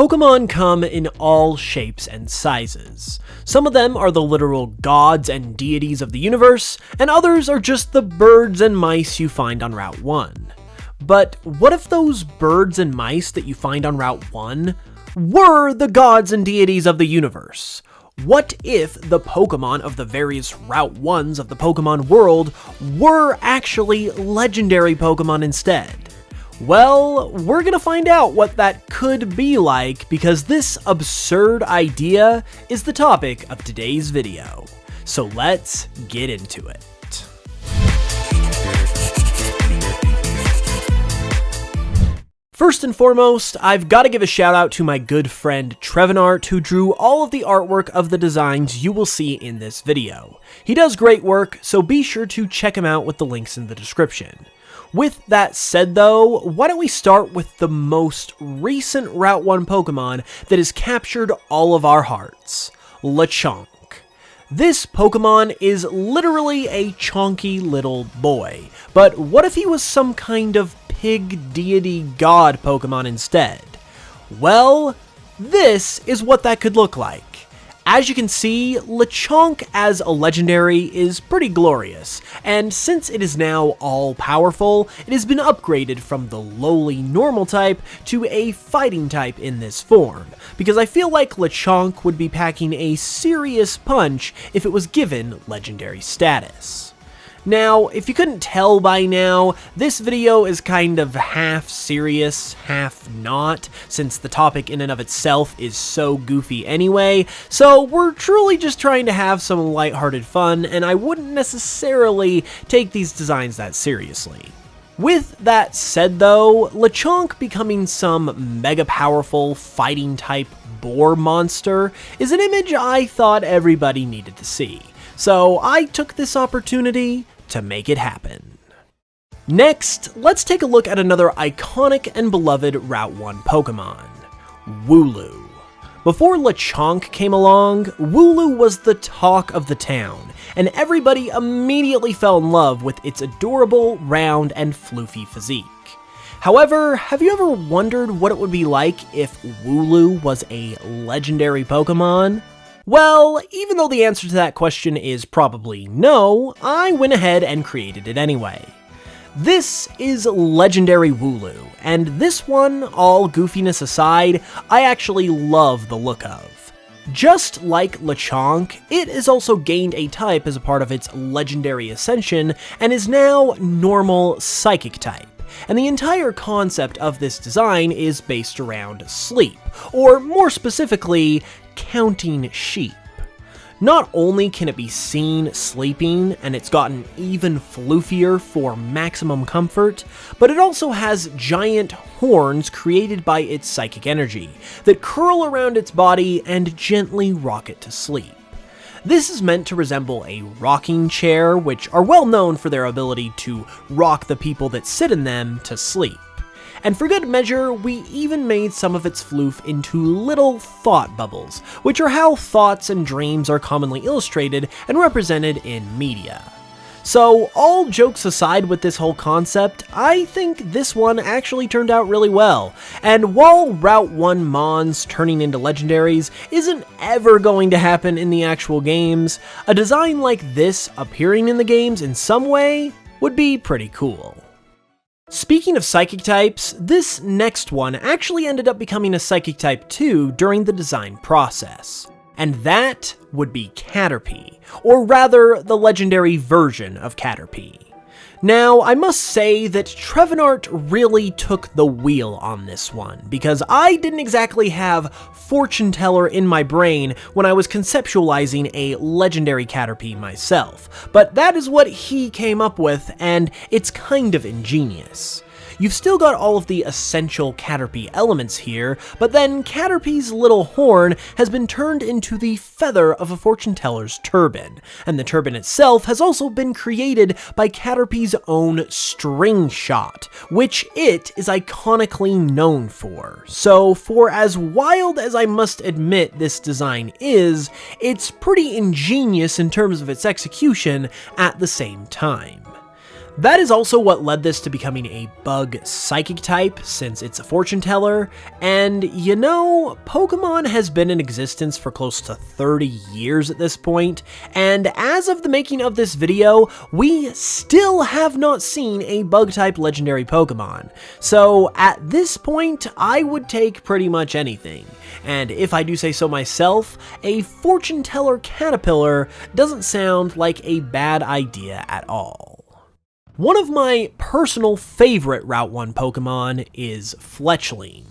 Pokemon come in all shapes and sizes. Some of them are the literal gods and deities of the universe, and others are just the birds and mice you find on Route 1. But what if those birds and mice that you find on Route 1 were the gods and deities of the universe? What if the Pokemon of the various Route 1s of the Pokemon world were actually legendary Pokemon instead? Well, we're gonna find out what that could be like because this absurd idea is the topic of today's video. So let's get into it. First and foremost, I've got to give a shout out to my good friend Trevenart, who drew all of the artwork of the designs you will see in this video. He does great work, so be sure to check him out with the links in the description. With that said though, why don't we start with the most recent Route 1 Pokemon that has captured all of our hearts, LeChonk. This Pokemon is literally a chonky little boy, but what if he was some kind of pig deity god Pokemon instead? Well, this is what that could look like. As you can see, LeChonk as a legendary is pretty glorious, and since it is now all-powerful, it has been upgraded from the lowly normal type to a fighting type in this form, because I feel like LeChonk would be packing a serious punch if it was given legendary status. Now, if you couldn't tell by now, this video is kind of half serious, half not, since the topic in and of itself is so goofy anyway, so we're truly just trying to have some lighthearted fun, and I wouldn't necessarily take these designs that seriously. With that said though, LeChonk becoming some mega powerful fighting type boar monster is an image I thought everybody needed to see, so I took this opportunity to make it happen. Next, let's take a look at another iconic and beloved Route 1 Pokemon, Lulu. Before LeChonk came along, Lulu was the talk of the town, and everybody immediately fell in love with its adorable, round, and floofy physique. However, have you ever wondered what it would be like if Lulu was a legendary Pokemon? Well, even though the answer to that question is probably no, I went ahead and created it anyway. This is legendary Lulu, and this one, all goofiness aside, I actually love the look of. Just like LeChonk, it has also gained a type as a part of its legendary ascension, and is now normal psychic type. And the entire concept of this design is based around sleep, or more specifically, counting sheep. Not only can it be seen sleeping, and it's gotten even floofier for maximum comfort, but it also has giant horns created by its psychic energy that curl around its body and gently rock it to sleep. This is meant to resemble a rocking chair, which are well known for their ability to rock the people that sit in them to sleep. And for good measure, we even made some of its floof into little thought bubbles, which are how thoughts and dreams are commonly illustrated and represented in media. So, all jokes aside with this whole concept, I think this one actually turned out really well. And while Route 1 Mons turning into legendaries isn't ever going to happen in the actual games, a design like this appearing in the games in some way would be pretty cool. Speaking of psychic types, this next one actually ended up becoming a psychic type too during the design process. And that would be Caterpie, or rather the legendary version of Caterpie. Now, I must say that Trevenart really took the wheel on this one, because I didn't exactly have fortune teller in my brain when I was conceptualizing a legendary Caterpie myself, but that is what he came up with, and it's kind of ingenious. You've still got all of the essential Caterpie elements here, but then Caterpie's little horn has been turned into the feather of a fortune teller's turban, and the turban itself has also been created by Caterpie's own string shot, which it is iconically known for. So for as wild as I must admit this design is, it's pretty ingenious in terms of its execution at the same time. That is also what led this to becoming a bug psychic type, since it's a fortune teller, and you know, Pokemon has been in existence for close to 30 years at this point, and as of the making of this video, we still have not seen a bug type legendary Pokemon. So at this point, I would take pretty much anything. And if I do say so myself, a fortune teller Caterpillar doesn't sound like a bad idea at all. One of my personal favorite Route 1 Pokemon is Fletchling.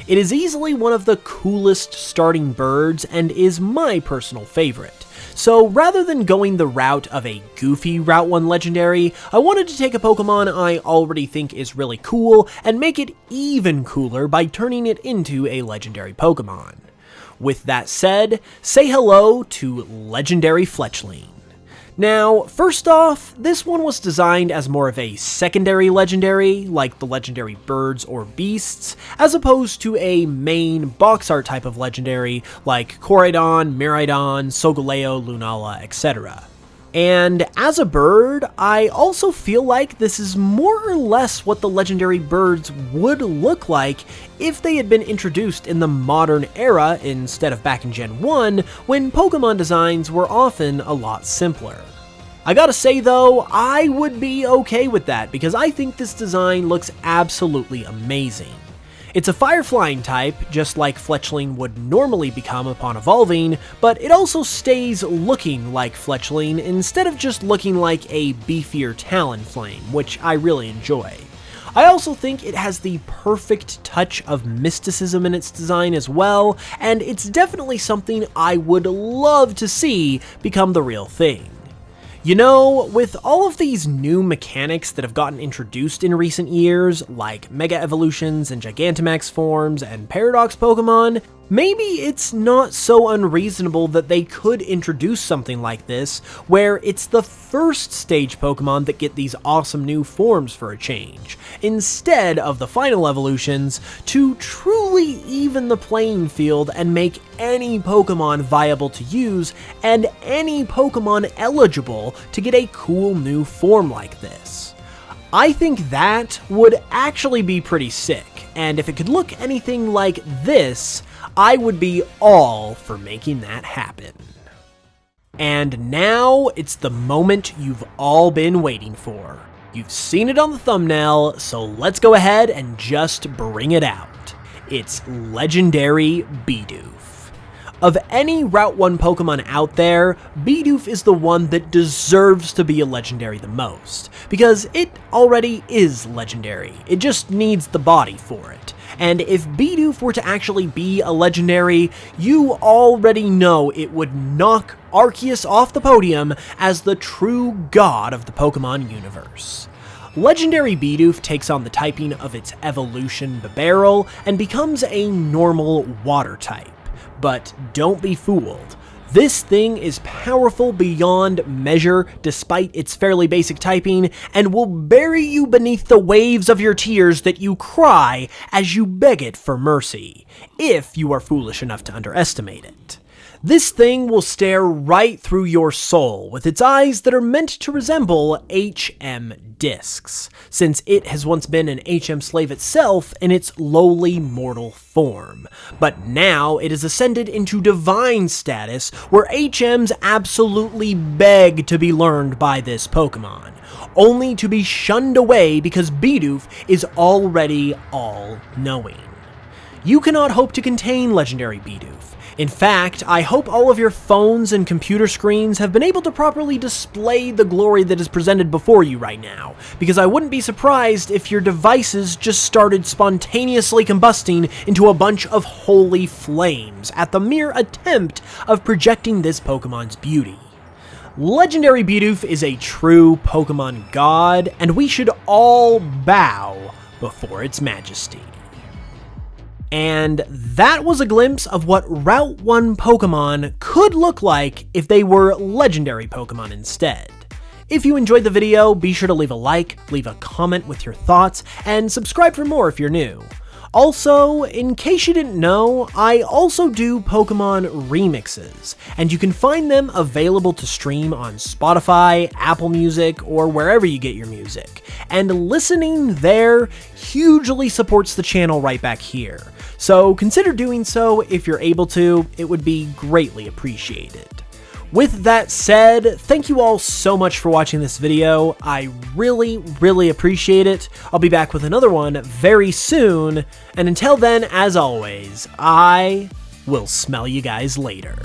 It is easily one of the coolest starting birds and is my personal favorite. So rather than going the route of a goofy Route 1 legendary, I wanted to take a Pokemon I already think is really cool and make it even cooler by turning it into a legendary Pokemon. With that said, say hello to Legendary Fletchling. Now, first off, this one was designed as more of a secondary legendary, like the legendary birds or beasts, as opposed to a main box art type of legendary, like Koraidon, Miraidon, Solgaleo, Lunala, etc. And as a bird, I also feel like this is more or less what the legendary birds would look like if they had been introduced in the modern era instead of back in Gen 1, when Pokemon designs were often a lot simpler. I gotta say though, I would be okay with that because I think this design looks absolutely amazing. It's a fire-flying type, just like Fletchling would normally become upon evolving, but it also stays looking like Fletchling instead of just looking like a beefier Talonflame, which I really enjoy. I also think it has the perfect touch of mysticism in its design as well, and it's definitely something I would love to see become the real thing. You know, with all of these new mechanics that have gotten introduced in recent years, like Mega Evolutions and Gigantamax forms and Paradox Pokemon, maybe it's not so unreasonable that they could introduce something like this, where it's the first stage Pokemon that get these awesome new forms for a change, instead of the final evolutions, to truly even the playing field and make any Pokemon viable to use, and any Pokemon eligible to get a cool new form like this. I think that would actually be pretty sick, and if it could look anything like this, I would be all for making that happen. And now it's the moment you've all been waiting for. You've seen it on the thumbnail, so let's go ahead and just bring it out. It's Legendary Bidoof. Of any Route 1 Pokemon out there, Bidoof is the one that deserves to be a legendary the most, because it already is legendary, it just needs the body for it. And if Bidoof were to actually be a legendary, you already know it would knock Arceus off the podium as the true god of the Pokemon universe. Legendary Bidoof takes on the typing of its evolution Bibarel and becomes a normal water type. But don't be fooled. This thing is powerful beyond measure despite its fairly basic typing, and will bury you beneath the waves of your tears that you cry as you beg it for mercy, if you are foolish enough to underestimate it. This thing will stare right through your soul with its eyes that are meant to resemble HM discs, since it has once been an HM slave itself in its lowly mortal form. But now it has ascended into divine status, where HMs absolutely beg to be learned by this Pokemon, only to be shunned away because Bidoof is already all-knowing. You cannot hope to contain Legendary Bidoof. In fact, I hope all of your phones and computer screens have been able to properly display the glory that is presented before you right now, because I wouldn't be surprised if your devices just started spontaneously combusting into a bunch of holy flames at the mere attempt of projecting this Pokemon's beauty. Legendary Bidoof is a true Pokemon god, and we should all bow before its majesty. And that was a glimpse of what Route 1 Pokemon could look like if they were legendary Pokemon instead. If you enjoyed the video, be sure to leave a like, leave a comment with your thoughts, and subscribe for more if you're new. Also, in case you didn't know, I also do Pokemon remixes, and you can find them available to stream on Spotify, Apple Music, or wherever you get your music. And listening there hugely supports the channel right back here. So consider doing so if you're able to, it would be greatly appreciated. With that said, thank you all so much for watching this video. I really appreciate it. I'll be back with another one very soon, and until then, as always, I will smell you guys later.